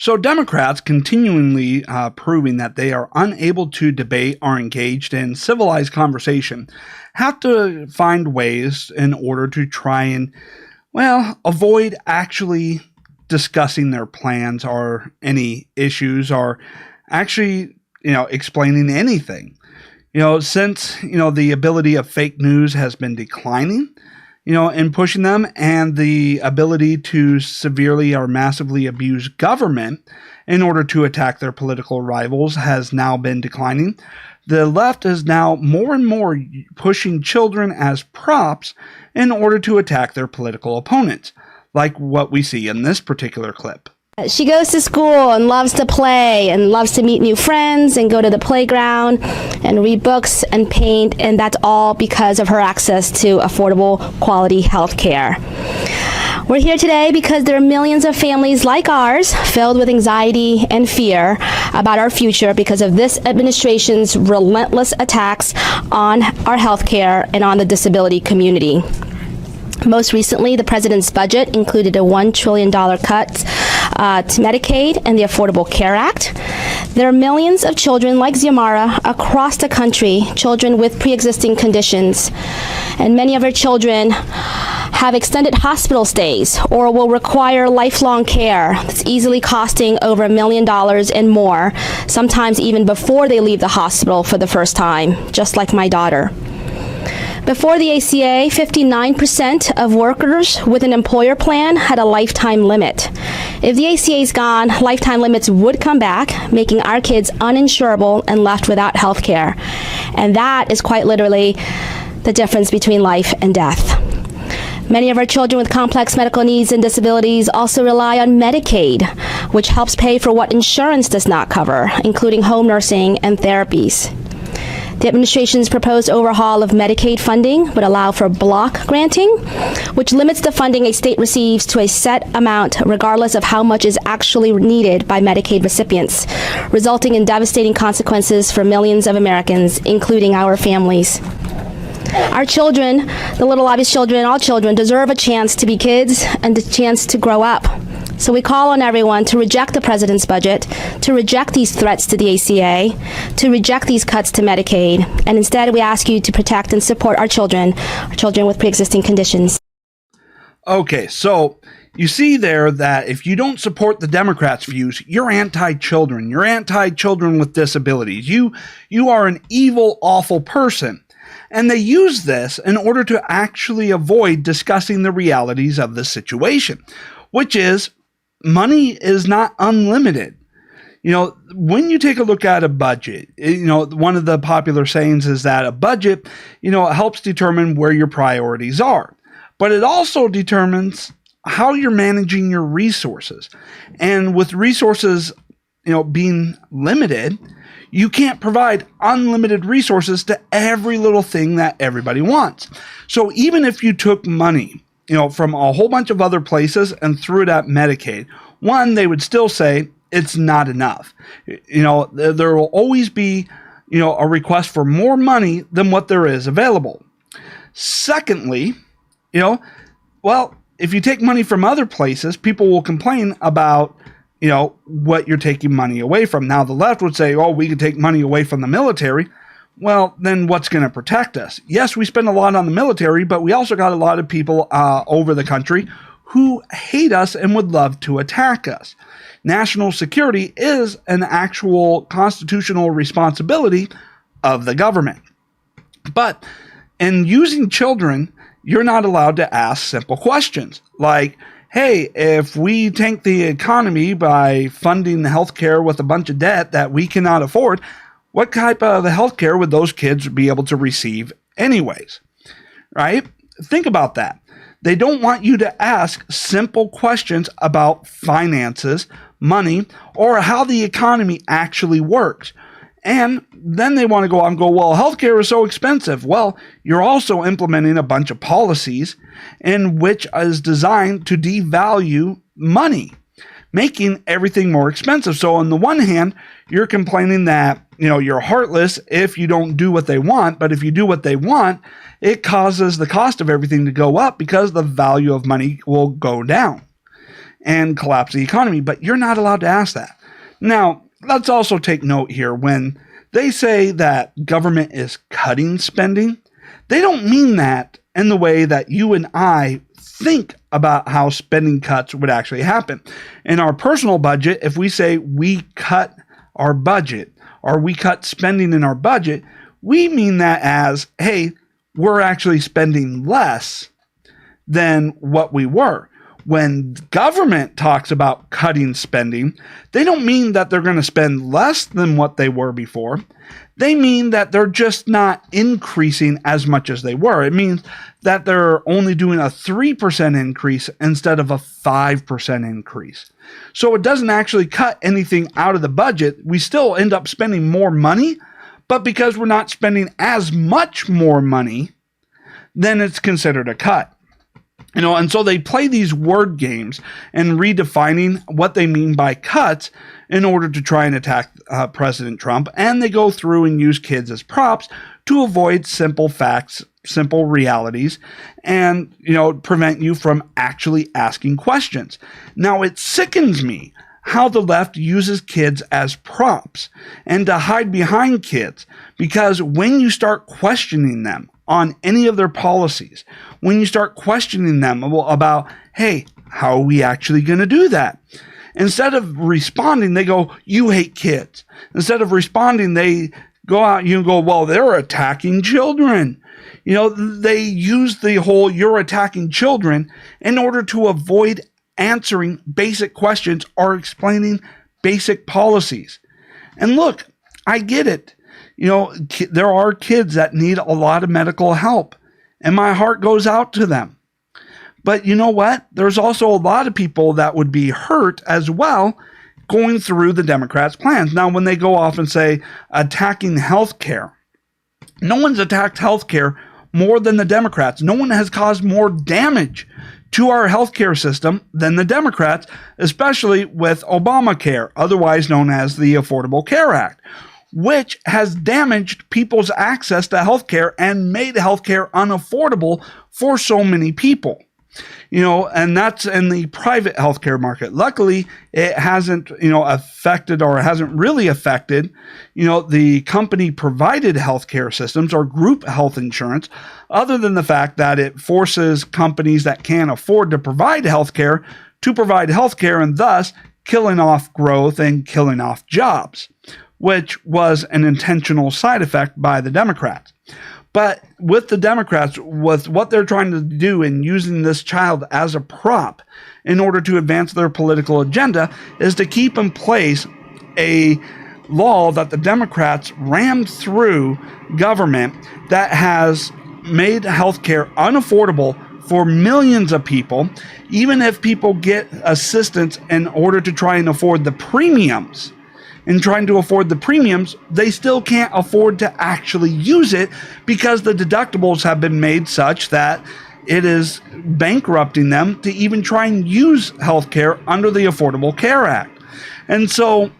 So, Democrats continually proving that they are unable to debate or engage in civilized conversation have to find ways in order to try and, well, avoid actually discussing their plans or any issues or actually, explaining anything. Since, the ability of fake news has been declining, in pushing them, and the ability to severely or massively abuse government in order to attack their political rivals has now been declining. The left is now more and more pushing children as props in order to attack their political opponents, like what we see in this particular clip. She goes to school and loves to play and loves to meet new friends and go to the playground and read books and paint, and that's all because of her access to affordable, quality health care. We're here today because there are millions of families like ours filled with anxiety and fear about our future because of this administration's relentless attacks on our health care and on the disability community. Most recently, the president's budget included a $1 trillion cut to Medicaid and the Affordable Care Act. There are millions of children like Xiomara across the country, children with pre-existing conditions, and many of our children have extended hospital stays or will require lifelong care that's easily costing over $1 million and more, sometimes even before they leave the hospital for the first time, just like my daughter. Before the ACA, 59% of workers with an employer plan had a lifetime limit. If the ACA is gone, lifetime limits would come back, making our kids uninsurable and left without health care. And that is quite literally the difference between life and death. Many of our children with complex medical needs and disabilities also rely on Medicaid, which helps pay for what insurance does not cover, including home nursing and therapies. The administration's proposed overhaul of Medicaid funding would allow for block granting, which limits the funding a state receives to a set amount regardless of how much is actually needed by Medicaid recipients, resulting in devastating consequences for millions of Americans, including our families. Our children, the little obvious children, all children, deserve a chance to be kids and a chance to grow up. So we call on everyone to reject the president's budget, to reject these threats to the ACA, to reject these cuts to Medicaid, and instead we ask you to protect and support our children with pre-existing conditions. Okay, so you see there that if you don't support the Democrats' views, you're anti-children. You're anti-children with disabilities. You are an evil, awful person. And they use this in order to actually avoid discussing the realities of the situation, which is money is not unlimited. When you take a look at a budget, one of the popular sayings is that a budget, helps determine where your priorities are, but it also determines how you're managing your resources. And with resources, being limited, you can't provide unlimited resources to every little thing that everybody wants. So even if you took money, from a whole bunch of other places and threw it at Medicaid, one, they would still say it's not enough. There will always be, a request for more money than what there is available. Secondly, if you take money from other places, people will complain about, what you're taking money away from. Now, the left would say, we could take money away from the military. Well, then what's going to protect us? Yes, we spend a lot on the military, but we also got a lot of people over the country who hate us and would love to attack us. National security is an actual constitutional responsibility of the government. But in using children, you're not allowed to ask simple questions like, hey, if we tank the economy by funding healthcare with a bunch of debt that we cannot afford, what type of healthcare would those kids be able to receive anyways? Right? Think about that. They don't want you to ask simple questions about finances, money, or how the economy actually works. And then they want to go out and go, well, healthcare is so expensive. Well, you're also implementing a bunch of policies in which is designed to devalue money, making everything more expensive. So on the one hand, you're complaining that, you're heartless if you don't do what they want, but if you do what they want, it causes the cost of everything to go up because the value of money will go down. and collapse the economy. But you're not allowed to ask that. Now, let's also take note here when they say that government is cutting spending, they don't mean that in the way that you and I think about how spending cuts would actually happen. In our personal budget, if we say we cut our budget or we cut spending in our budget, we mean that as, hey, we're actually spending less than what we were. When government talks about cutting spending, they don't mean that they're going to spend less than what they were before. They mean that they're just not increasing as much as they were. It means that they're only doing a 3% increase instead of a 5% increase. So it doesn't actually cut anything out of the budget. We still end up spending more money, but because we're not spending as much more money, then it's considered a cut. And so they play these word games and redefining what they mean by cuts in order to try and attack President Trump. And they go through and use kids as props to avoid simple facts, simple realities, and, prevent you from actually asking questions. Now, it sickens me how the left uses kids as props and to hide behind kids, because when you start questioning them on any of their policies, when you start questioning them about, hey, how are we actually going to do that? Instead of responding, they go, you hate kids. Instead of responding, they go out and you go, well, they're attacking children. They use the whole you're attacking children in order to avoid answering basic questions or explaining basic policies. And look, I get it. There are kids that need a lot of medical help, and my heart goes out to them. But you know what? There's also a lot of people that would be hurt as well going through the Democrats' plans. Now, when they go off and say attacking healthcare, no one's attacked healthcare more than the Democrats. No one has caused more damage to our healthcare system than the Democrats, especially with Obamacare, otherwise known as the Affordable Care Act, which has damaged people's access to healthcare and made healthcare unaffordable for so many people. And that's in the private healthcare market. Luckily, it hasn't, affected or hasn't really affected, the company provided healthcare systems or group health insurance, other than the fact that it forces companies that can't afford to provide healthcare to provide healthcare, and thus killing off growth and killing off jobs, which was an intentional side effect by the Democrats. But with the Democrats, with what they're trying to do in using this child as a prop in order to advance their political agenda, is to keep in place a law that the Democrats rammed through government that has made healthcare unaffordable for millions of people, even if people get assistance in order to try and afford the premiums. In trying to afford the premiums, they still can't afford to actually use it because the deductibles have been made such that it is bankrupting them to even try and use healthcare under the Affordable Care Act. And so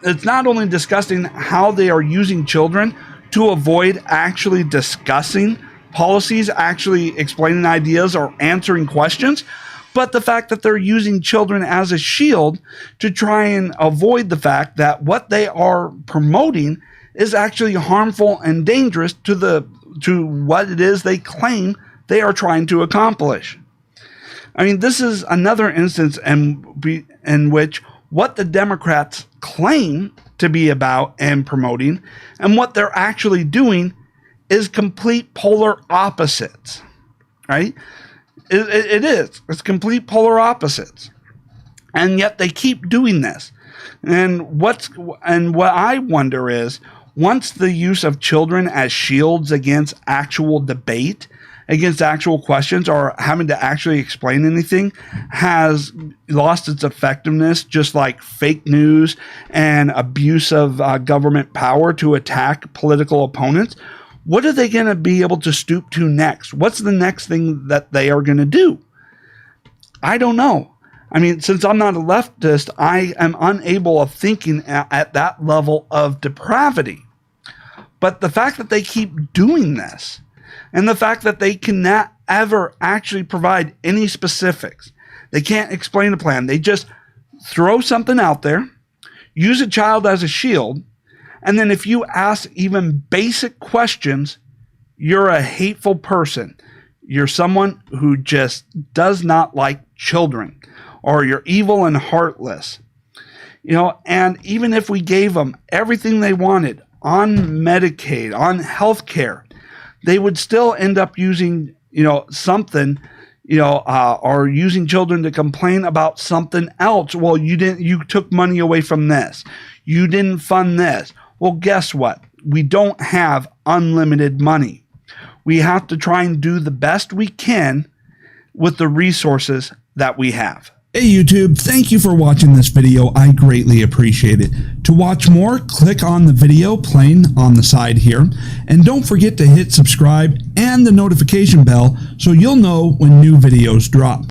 it's not only discussing how they are using children to avoid actually discussing policies, actually explaining ideas or answering questions, but the fact that they're using children as a shield to try and avoid the fact that what they are promoting is actually harmful and dangerous to what it is they claim they are trying to accomplish. I mean, this is another instance in which what the Democrats claim to be about and promoting and what they're actually doing is complete polar opposites, right? It is. It's complete polar opposites. And yet they keep doing this. And what I wonder is, once the use of children as shields against actual debate, against actual questions, or having to actually explain anything, has lost its effectiveness, just like fake news and abuse of government power to attack political opponents, what are they going to be able to stoop to next? What's the next thing that they are going to do? I don't know. I mean, since I'm not a leftist, I am unable of thinking at that level of depravity. But the fact that they keep doing this, and the fact that they cannot ever actually provide any specifics, They can't explain a plan. They just throw something out there, use a child as a shield, and then if you ask even basic questions, you're a hateful person. You're someone who just does not like children, or you're evil and heartless. And even if we gave them everything they wanted on Medicaid, on health care, they would still end up using, something, or using children to complain about something else. Well, you took money away from this. You didn't fund this. Well, guess what? We don't have unlimited money. We have to try and do the best we can with the resources that we have. Hey YouTube, thank you for watching this video. I greatly appreciate it. To watch more, click on the video playing on the side here. And don't forget to hit subscribe and the notification bell so you'll know when new videos drop.